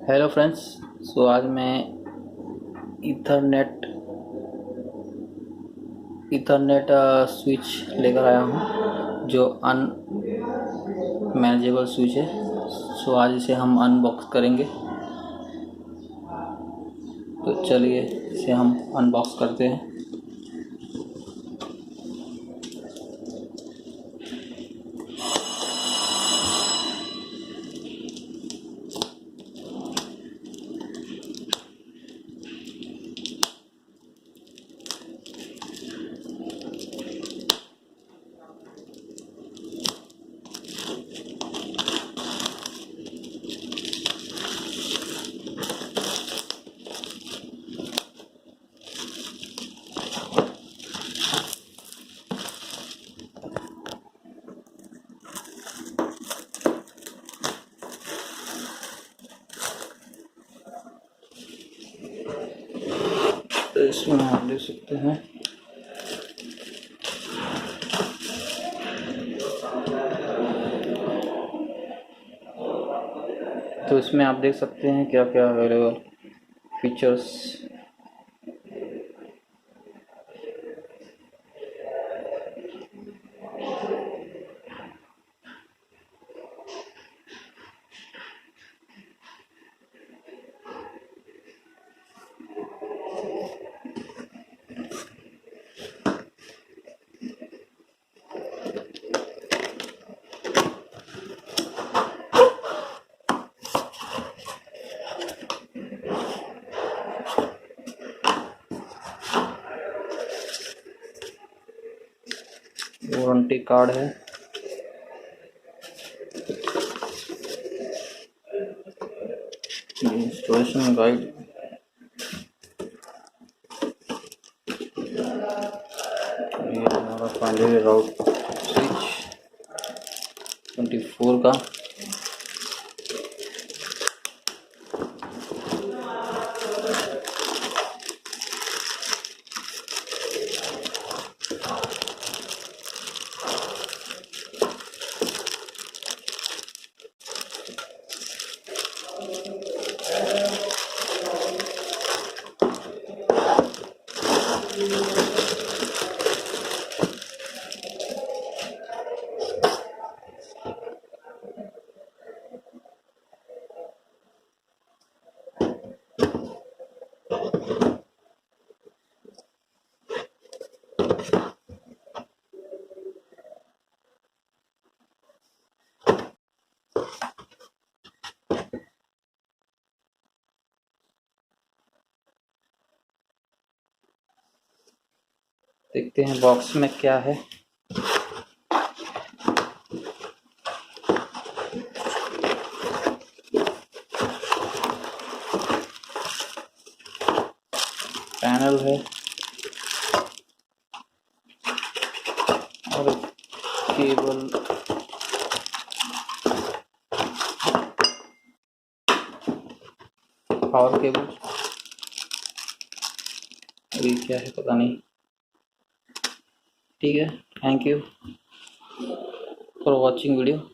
Hello friends. आज मैं Ethernet Ethernet switch लेकर आया हूँ जो अनमैनेजेबल स्विच है। आज इसे हम अनबॉक्स करेंगे। तो चलिए इसे हम अनबॉक्स करते हैं। तो इसमें आप देख सकते हैं क्या क्या अवेलेबल फीचर्स। वारंटी कार्ड है, इंस्टॉलेशन गाइड, ये हमारा फाइनली राउट स्विच 24 का। देखते हैं बॉक्स में क्या है। पैनल है और केबल, पावर केबल। अभी क्या है पता नहीं। ठीक है, thank you for watching video.